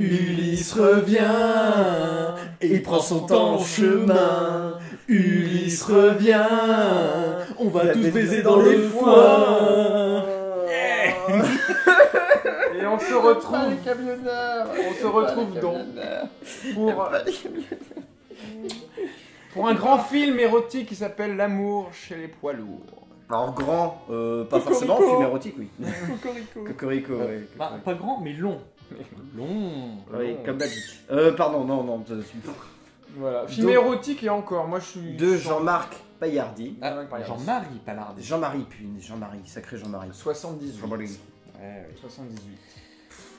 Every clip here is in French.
Ulysse revient, et il prend son temps en chemin. Ulysse revient, on va tous baiser dans le foin. Et on se retrouve donc pour un grand film érotique qui s'appelle L'amour chez les poids lourds. Alors grand, pas forcément, film érotique, oui. Cocorico, ouais. Pas grand, mais long. Long. Oui, comme la vie. Pardon, non. Voilà, film érotique et encore, moi je suis... De Jean-Marc Paillardi. Jean-Marie Palardi. Jean-Marie, sacré Jean-Marie. 78. Jean-Marie. Ouais. 78.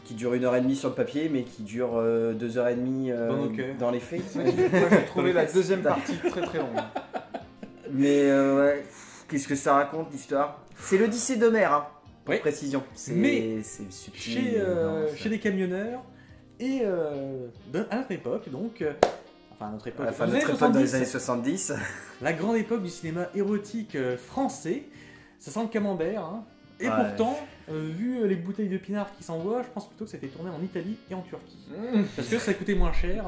Qui dure 1h30 sur le papier, mais qui dure 2h30 dans les faits. Moi j'ai trouvé la deuxième partie très très longue. Mais ouais, qu'est-ce que ça raconte l'histoire? C'est l'Odyssée d'Homère, hein. Oui. Précision. Mais c'est subtil. chez des camionneurs et à notre époque, donc... Enfin, à notre époque, Enfin, notre époque dans les années 70. La grande époque du cinéma érotique français. Ça sent le camembert, hein. Et Ouais. pourtant, vu les bouteilles de pinard qui s'envoient, je pense plutôt que c'était tourné en Italie et en Turquie. Parce que ça coûtait moins cher.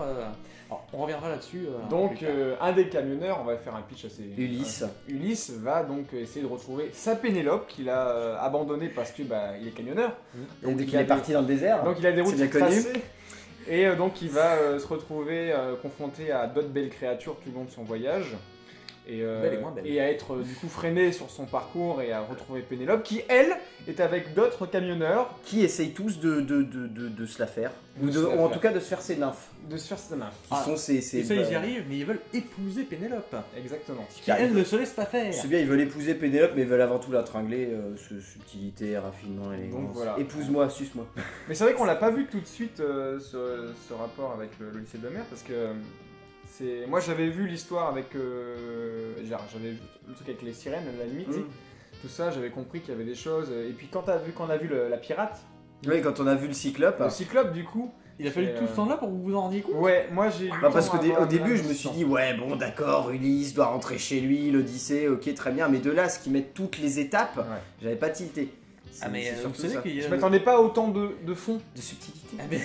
Alors, on reviendra là-dessus. Donc un des camionneurs, on va faire un pitch assez... Ulysse. Ulysse va donc essayer de retrouver sa Pénélope qu'il a abandonnée parce que il est camionneur. Donc il est parti dans le désert. Donc il a des routes C'est bien connu. tracées. Et donc il va se retrouver confronté à d'autres belles créatures tout le long de son voyage. Et, Belle et moins belle. et à être du coup freiné sur son parcours et à retrouver Pénélope qui elle est avec d'autres camionneurs Qui essayent tous de se la faire. Ou en tout cas de se faire ses nymphes. de se faire ses nymphes. Qui sont ces... Et ça, ils y arrivent, mais ils veulent épouser Pénélope. Exactement. Qui, elle, ne se laisse pas faire. C'est bien, ils veulent épouser Pénélope, mais ils veulent avant tout la tringler. Subtilité, raffinement, élégance. Donc, voilà. Épouse-moi, suce-moi. Mais c'est vrai qu'on l'a pas vu tout de suite ce rapport avec le lycée de Homère parce que moi j'avais vu l'histoire avec j'avais vu le truc avec les sirènes à la limite tout ça, j'avais compris qu'il y avait des choses et puis quand on a vu la pirate, Oui, quand on a vu le cyclope. le cyclope du coup, Il a fallu tout ce temps-là pour que vous vous en rendiez compte. ouais, moi j'ai Parce qu'au début, je me suis dit, ouais, bon, d'accord, Ulysse doit rentrer chez lui, l'Odyssée, ok, très bien. Mais de là, ce qui met toutes les étapes, j'avais pas tilté. Ah mais C'est vous surtout savez ça. qu'il y a... je m'attendais pas à autant de fond. De subtilité. Ah, mais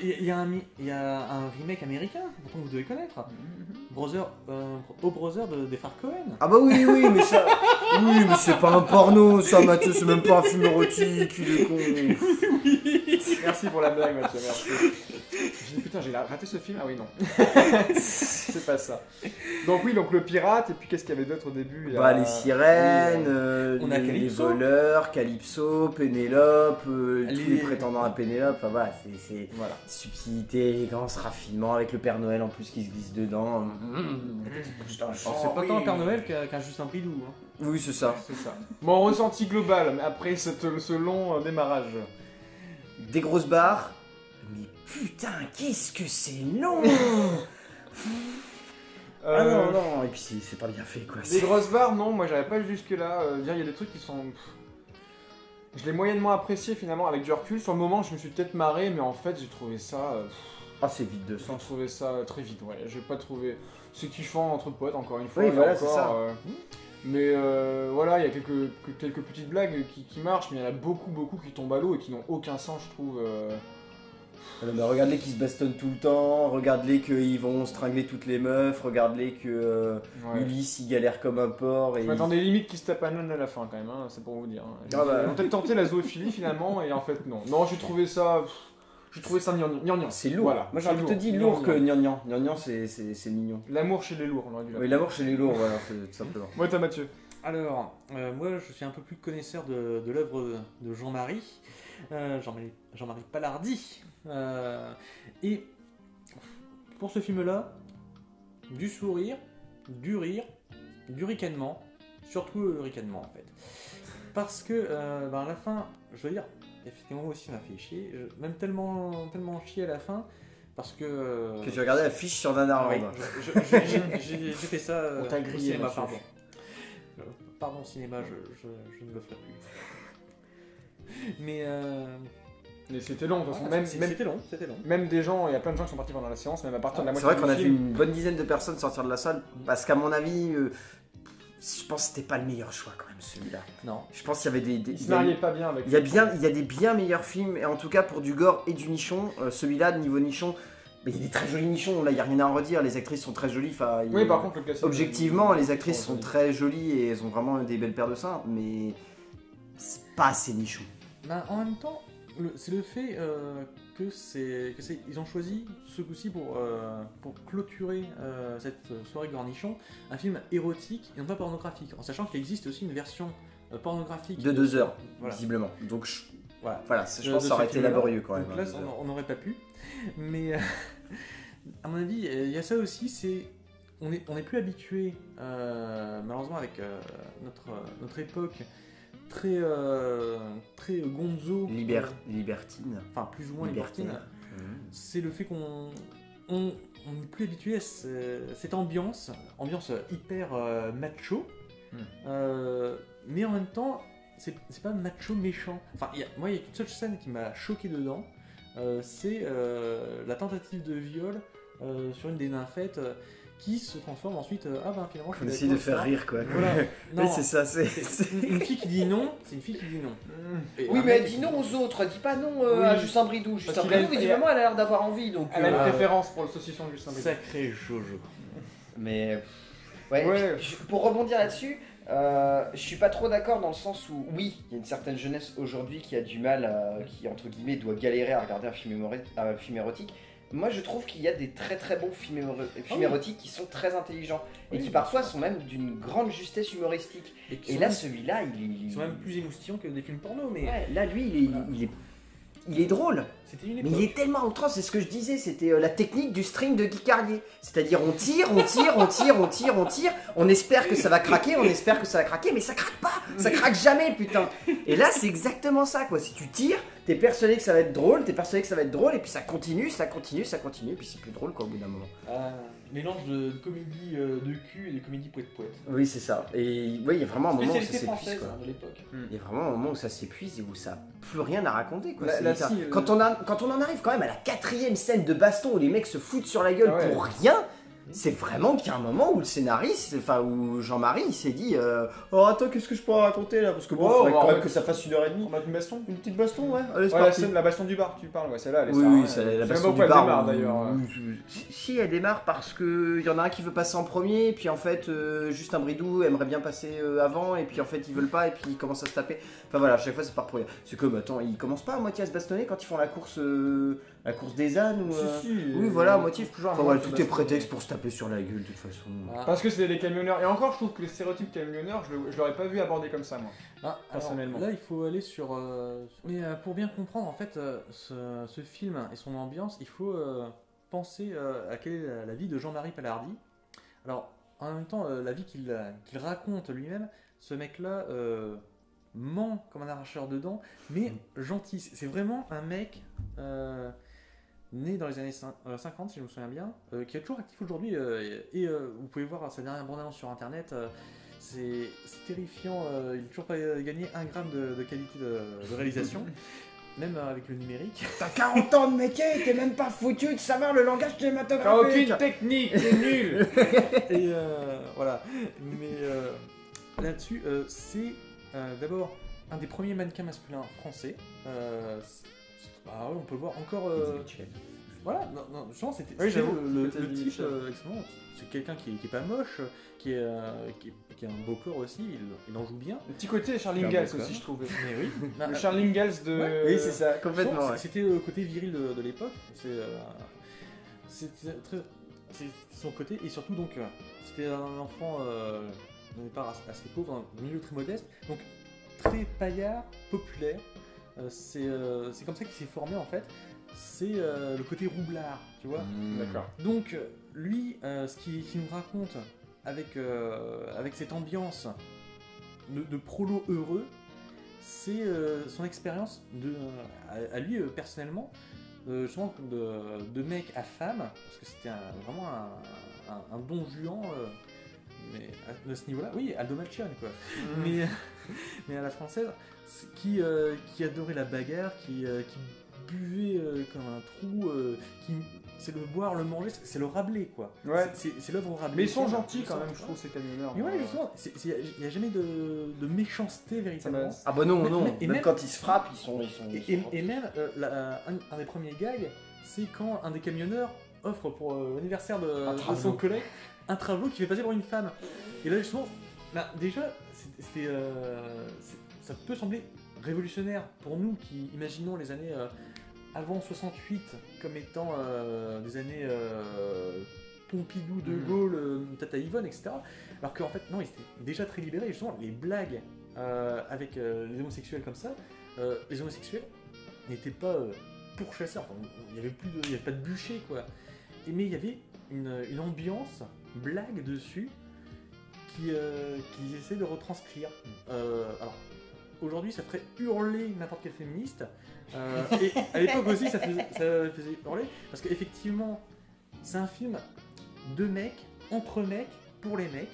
il y a un remake américain, pourtant vous devez connaître. Au Brother des frères Cohen. Ah bah oui, mais ça... Oui, mais c'est pas un porno, ça, Mathieu, c'est même pas un film érotique, il est con. Merci pour la blague Mathieu, merci. J'ai dit putain, j'ai raté ce film. Ah oui, non. C'est pas ça. Donc oui, donc le pirate, et puis qu'est-ce qu'il y avait d'autre au début? Bah, les sirènes, On a les Calypso. voleurs, Calypso, Pénélope, tous Les- les prétendants à Pénélope, enfin voilà, c'est Voilà. subtilité, élégance, raffinement, avec le Père Noël en plus qui se glisse dedans. Alors, c'est pas tant un Père Noël qu'un Justin Bridou. Hein. Oui, c'est ça. C'est ça. Mon ressenti global après ce long démarrage. Des grosses barres, mais putain, qu'est-ce que c'est long. Ah non, et puis c'est pas bien fait quoi. Des grosses barres, non, moi j'avais pas jusque là. Il y a des trucs qui sont. Je l'ai moyennement apprécié finalement avec du recul. Sur le moment, je me suis peut-être marré, mais en fait, j'ai trouvé ça. Ah, c'est vide de J'ai sens. trouvé ça très vite, ouais. J'ai pas trouvé. C'est kiffant entre potes, encore une fois. Oui, là voilà, encore, c'est ça. Mais voilà, il y a quelques petites blagues qui marchent, mais il y en a beaucoup qui tombent à l'eau et qui n'ont aucun sens, je trouve. Mais regarde-les qui se bastonnent tout le temps, regarde-les qu'ils vont stringler toutes les meufs, regarde-les que Ouais. Ulysse il galère comme un porc et Je m'attendais limite qu'ils se tapent à nonne à la fin quand même, hein, c'est pour vous dire. Hein. Ah bah. Ils ont peut-être tenté la zoophilie finalement, et en fait non. Non, j'ai trouvé ça gnangnan. c'est lourd. Voilà, Moi j'ai c'est envie de te lourd. dire lourd que Gnangnan. gnangnan. Gnangnan c'est mignon. L'amour chez les lourds, on aurait dû Oui, l'appeler. l'amour chez les lourds, voilà, c'est tout simplement. Moi, t'as Mathieu. Alors, moi je suis un peu plus connaisseur de l'œuvre de Jean-Marie. Jean-Marie Palardi. Et pour ce film-là, du sourire, du rire, du ricanement, surtout le ricanement en fait. Parce que à la fin, je veux dire, effectivement moi aussi ça m'a fait chier, même tellement chier à la fin, parce que... Que tu regardais la fiche sur Nanarland. Oui, j'ai fait ça On t'a au grillé, cinéma, Mathieu. pardon. Pardon cinéma, je ne le ferai plus. Mais c'était long, de toute façon. voilà, Même c'était long. même des gens, il y a plein de gens qui sont partis pendant la séance, même à partir de la C'est moitié vrai qu'on a du vu film. une bonne dizaine de personnes sortir de la salle parce qu'à mon avis, je pense que c'était pas le meilleur choix quand même celui-là. Non. Je pense qu'il y avait Il se mariait pas bien avec. il y a des bien meilleurs films, et en tout cas pour du gore et du nichon, celui-là de niveau nichon, mais il y a des très jolis nichons, là il y a rien à en redire, les actrices sont très jolies, Oui, par contre le casting. objectivement les actrices sont très jolies et elles ont vraiment des belles paires de seins, mais c'est pas assez nichon. Bah, en même temps, c'est le fait ils ont choisi ce coup-ci pour clôturer cette soirée Gornichon, un film érotique et non pas pornographique, en sachant qu'il existe aussi une version pornographique De 2 heures, voilà. visiblement. Donc Voilà. je pense que ça aurait été laborieux quand même. Donc là, on n'aurait pas pu. Mais à mon avis, il y a ça aussi, on est plus habitué, malheureusement avec notre époque très gonzo, Libertine. enfin plus ou moins Libertaire. libertine. C'est le fait qu'on n'est plus habitué à cette ambiance hyper macho, mais en même temps c'est pas macho méchant. Enfin, moi il y a qu'une seule scène qui m'a choqué dedans, c'est la tentative de viol sur une des nymphètes qui se transforme ensuite. Finalement On essaie de faire rire quoi. Voilà. Non, Oui, c'est ça, une fille qui dit non, c'est une fille qui dit non. Et Oui, un mais elle mec dit qui- non aux autres, elle dit pas non Oui. à Justin Bridou. Justin qu'il Bridou, a- visiblement, elle a l'air d'avoir envie, donc. Elle a une préférence pour le saucisson de Justin Bridou. Sacré Jojo. Mais ouais, Ouais. pour rebondir là-dessus, je suis pas trop d'accord dans le sens où oui, il y a une certaine jeunesse aujourd'hui qui a du mal, qui entre guillemets doit galérer à regarder un film érotique. Moi, je trouve qu'il y a des très très bons films érotiques qui sont très intelligents et qui parfois sont même d'une grande justesse humoristique. qui Et sont là, même- celui-là, ils sont même plus émoustillants que des films porno, mais Ouais. Là, lui, il est drôle. c'était une Mais époque. il est tellement outrant, c'est ce que je disais, c'était la technique du string de Guy Carlier. C'est-à-dire on tire, on espère que ça va craquer, mais ça craque pas, ça craque jamais putain. Et là c'est exactement ça quoi, si tu tires, t'es persuadé que ça va être drôle, et puis ça continue, et puis c'est plus drôle quoi au bout d'un moment. Mélange de comédie de cul et de comédie poète-poète. Oui c'est ça, et oui il y a vraiment un moment où ça Spécialité s'épuise française quoi. de l'époque. Il y a vraiment un moment où ça s'épuise et où ça n'a plus rien à raconter quoi. C'est Là, littéral- si, quand on en arrive quand même à la 4e scène de baston où les mecs se foutent sur la gueule Ah ouais. pour rien, c'est vraiment qu'il y a un moment où le scénariste, enfin où Jean-Marie il s'est dit oh attends qu'est-ce que je pourrais raconter là parce que bon Oh, faudrait bah, quand on même va- que ça fasse 1h30. On a une baston. Une petite baston ouais, allez c'est Ouais, la parti. scène, la baston du bar, tu parles, ouais, celle-là, elle est Oui, sert à oui, rien. c'est la Je sais baston même du pas bar. pourquoi elle démarre, d'ailleurs. Si elle démarre parce que y en a un qui veut passer en premier, et puis en fait Justin Bridou aimerait bien passer avant, et puis en fait ils veulent pas, et puis ils commencent à se taper. Enfin voilà, à chaque fois c'est par pour rien. C'est comme attends, ils commencent pas à moitié à se bastonner quand ils font la course des ânes ou. Oui voilà, à moitié. Toujours un Enfin moment voilà, de tout est baston. prétexte pour se taper sur la gueule de toute façon. Ah. Parce que c'est des camionneurs. Et encore, je trouve que les stéréotypes camionneurs, je l'aurais pas vu aborder comme ça, moi. Alors, Personnellement. là, il faut aller sur. Mais pour bien comprendre en fait ce film et son ambiance, il faut penser à quelle est la vie de Jean-Marie Palardi. Alors, en même temps, la vie qu'il raconte lui-même, ce mec-là ment comme un arracheur de dents, mais gentil. C'est vraiment un mec né dans les années 50, si je me souviens bien, qui est toujours actif aujourd'hui. Vous pouvez voir sa dernière bande-annonce sur internet. C'est terrifiant, il n'a toujours pas gagné 1 gramme de qualité de réalisation, même avec le numérique. T'as 40 ans de métier, t'es même pas foutu de savoir le langage T'as cinématographique. aucune technique, t'es nul. Et voilà. Mais là-dessus, c'est d'abord un des premiers mannequins masculins français. On peut le voir encore. Voilà, non, justement, c'était Oui, j'avoue, le peut-être type Michel. excellent. C'est quelqu'un qui est pas moche, qui a un beau corps aussi, il en joue bien. Le petit côté Charlie Faire Ingalls beaucoup, aussi, je trouve. Mais oui, Le Charlie Ingalls de. Ouais. Oui c'est ça, Je complètement. pense Ouais. que c'était le côté viril de l'époque. C'est son côté, et surtout donc c'était un enfant d'un départ assez pauvre, un milieu très modeste, donc très paillard, populaire. C'est comme ça qu'il s'est formé en fait. C'est le côté roublard, tu vois. D'accord. Donc lui, ce qu'il nous raconte avec cette ambiance de prolo heureux, c'est son expérience à lui personnellement, justement de mec à femme, parce que c'était vraiment un don Juan, mais à ce niveau-là, oui, Aldo Malchione quoi. Mais à la française, qui adorait la bagarre, qui buvait comme un trou, c'est le boire, le manger, c'est le Rabelais quoi. Ouais. C'est l'œuvre Rabelais. Mais ils sont Ça, gentils quand ça, même, je trouve, ces camionneurs. Mais ouais, justement, il n'y a jamais de méchanceté véritablement. Ah bah non, Mais- non. et même même- quand ils se frappent, ils sont Et même, un des premiers gags, c'est quand un des camionneurs offre pour l'anniversaire de son travelot. collègue un travelot qui fait passer pour une femme. Et là, justement, déjà, ça peut sembler révolutionnaire pour nous qui imaginons les années avant 68 comme étant des années Pompidou, De Gaulle, Tata Yvonne, etc. Alors qu'en fait, non, ils étaient déjà très libérés. Et justement, les blagues avec les homosexuels comme ça, les homosexuels n'étaient pas pourchassés. Enfin, il n'y avait pas de bûcher, quoi. Mais il y avait une ambiance blague dessus qu'ils essaient de retranscrire. Alors, aujourd'hui, ça ferait hurler n'importe quel féministe. Et à l'époque aussi, ça faisait hurler. Parce qu'effectivement, c'est un film de mecs, entre mecs, pour les mecs,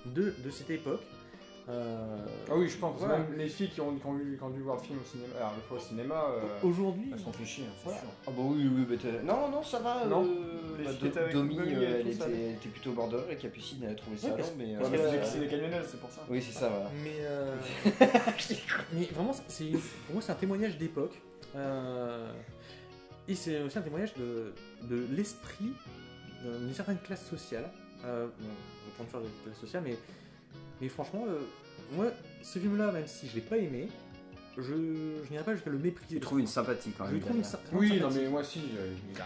de cette époque. Ah oui, je pense. Voilà. Même les filles qui ont dû voir le film au cinéma, alors le fois au cinéma, Aujourd'hui, elles sont fait chier, c'est Voilà. sûr. Ah bah oui, oui, non, non, ça va. Non. Les bah, filles qui étaient avec Domi, Domi et elle tout ça, était plutôt border et Capucine, elle a trouvé ça Ouais, long, parce- mais. parce Parce que- que c'est des camionneuses, c'est pour ça. Oui, c'est ça, voilà. mais vraiment, pour moi, c'est un témoignage d'époque. Et c'est aussi un témoignage de l'esprit d'une certaine classe sociale. Bon, je vais prendre de classe sociale, mais franchement, moi, ce film-là, même si je l'ai pas aimé, je n'irai pas jusqu'à le mépriser. Tu trouves une sympathie quand Je même. lui trouve une derrière. certaine Oui, non sympathie. mais moi aussi.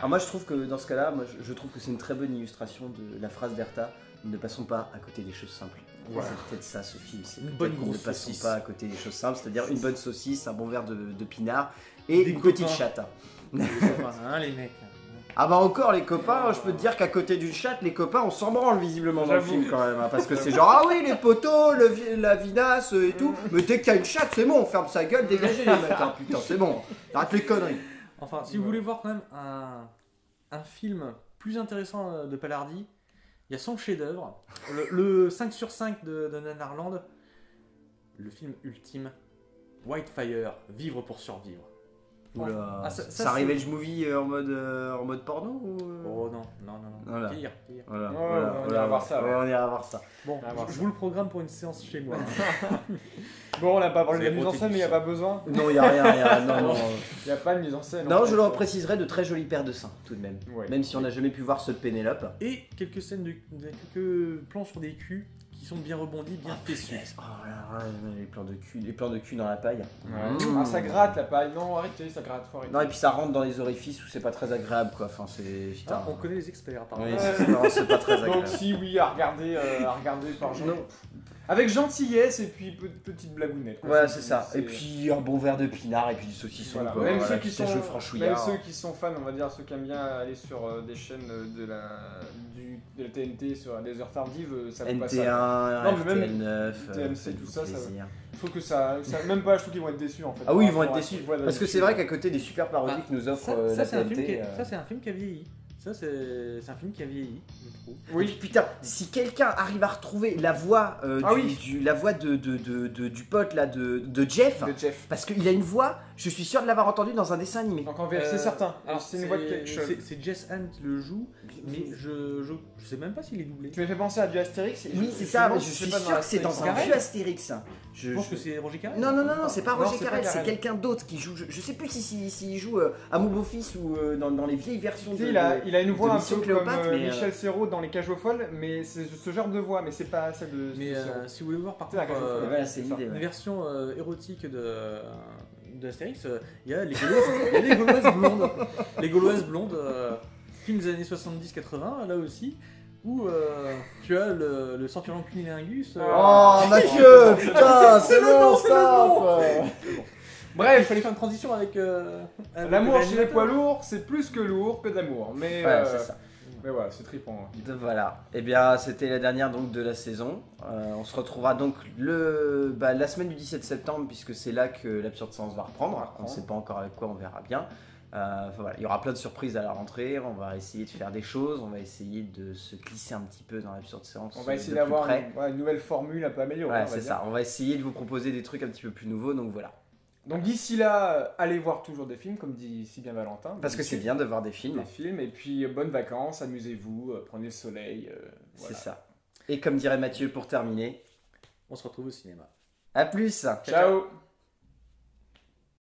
Ah, moi je trouve que dans ce cas-là, je trouve que c'est une très bonne illustration de la phrase d'Erta. Ne passons pas à côté des choses simples. Voilà. C'est peut-être ça ce film. C'est Une peut-être bonne qu'on ne grosse passons saucisse. pas à côté des choses simples, c'est-à-dire une bonne saucisse, un bon verre de pinard et Des une petite copains. chatte. Les copains, hein, les mecs. Ah bah encore les copains, je peux te dire qu'à côté d'une chatte, les copains on s'en branle visiblement dans le J'avoue. film quand même. Hein, parce que c'est genre, ah oui les poteaux, la vinasse et tout. Mais dès qu'il y a une chatte, c'est bon, on ferme sa gueule, dégagez les mecs. Hein, putain, c'est bon, arrête les conneries. Enfin, si vous voulez voir quand même un film plus intéressant de Palardy, il y a son chef-d'œuvre, le 5 sur 5 de Nanarland, le film ultime, Whitefire, Vivre pour survivre. Oula, Ah, ça Revenge Movie en mode porno ou... Oh non, non, non, non. Voilà. Pire. Voilà, Ouais, voilà, on voilà, ira voir ça, ouais. on ira voir ça. Bon, Ah, voir je ça. vous le programme pour une séance chez moi. Bon, on n'a pas parlé de C'est la mise en scène, mais il n'y a pas besoin. Non, il n'y a rien, non, non. Il n'y a pas de mise en scène. Non, en je fait. leur préciserai de très jolies paires de seins, tout de même. Ouais. Même si on n'a jamais pu voir ceux de Pénélope. Et quelques scènes, quelques plans sur des culs qui sont bien rebondis, bien fessus. Oh là là, les plans de cul dans la paille. Ouais. Mmh. Ah, ça gratte la paille. Non, arrêtez, ça gratte. Faut arrêter. Non, et puis ça rentre dans les orifices où c'est pas très agréable, quoi. Enfin, c'est... Putain. Ah, on connaît les experts, apparemment. Oui, c'est pas très agréable. Donc, si oui, à regarder par genre. Non. Avec gentillesse et puis petite blagounette. quoi. Voilà, c'est ça. Et puis un bon verre de pinard et puis du saucisson. Voilà. Quoi. Même, Voilà, ceux qui petit sont, jeu même franchouillard. ceux qui sont fans, on va dire, ceux qui aiment bien aller sur des chaînes de la TNT, sur des heures tardives, ça vaut pas ça. NT1, Non, mais même RTL9, TMC, tout ça, ça plaisir. Je trouve que ça même pas, je trouve qu'ils vont être déçus en fait. Ah oui, ils Par vont être rapport à déçus. ce qu'ils voient Parce que c'est vrai qu'à côté des super parodies Bah, que nous offre Ça, la c'est un film TNT... ça, c'est un film qui a vieilli. Ça, c'est un film qui a vieilli, je trouve. Oui, putain, si quelqu'un arrive à retrouver la voix, Ah oui. la voix du pote là, de Jeff, de Jeff. parce qu'il a une voix, je suis sûr de l'avoir entendu dans un dessin animé. Donc en VF, c'est certain. Alors, C'est une voix de quelque chose. C'est Jess Hunt qui le joue, mais je sais même pas s'il est doublé. Tu m'as fait penser à du Astérix. Oui, c'est ça, mais je suis sûr que c'est dans un vieux Astérix. Je pense que c'est Roger Carrel. Non, non, non, non, c'est pas Non, Roger c'est pas Carrel, c'est Carrel. quelqu'un d'autre qui joue. Je sais plus s'il joue à mon beau-fils ou dans les vieilles versions Tu de. sais, il a une voix un Mission peu Cléopâtre, comme mais, Michel Serrault dans Les Cages aux Folles, mais c'est ce genre de voix, mais c'est pas celle de Mais Serrault. si vous voulez voir par C'est la contre cage aux folles. Voilà, c'est c'est ça. l'idée. une Ouais. version érotique de Astérix, il y a les Gauloises blondes. Les Gauloises blondes, film des années 70-80, là aussi, où tu as le centurion cunilingus. Oh Mathieu, putain, c'est le bon, nom, c'est le stop. Bref, il fallait faire une transition avec. L'amour avec chez les poids lourds, c'est plus que lourd que d'amour. Mais, Ouais, c'est ça. mais voilà, c'est trippant. hein. Donc voilà. Et bien, c'était la dernière donc de la saison. On se retrouvera donc la semaine du 17 septembre, puisque c'est là que l'Absurde Science va reprendre. On ne sait pas encore avec quoi, on verra bien. Enfin, voilà. Il y aura plein de surprises à la rentrée. On va essayer de faire des choses. On va essayer de se glisser un petit peu dans l'Absurde Science. On va essayer de plus d'avoir près. une nouvelle formule un peu améliorée. Ouais, on va c'est dire. ça. On va essayer de vous proposer des trucs un petit peu plus nouveaux. Donc voilà. Donc d'ici là, allez voir toujours des films, comme dit si bien Valentin. Parce que c'est bien de voir des films. Des films, et puis bonnes vacances, amusez-vous, prenez le soleil. Voilà. C'est ça. Et comme dirait Mathieu, pour terminer, On se retrouve au cinéma. à plus. Ciao.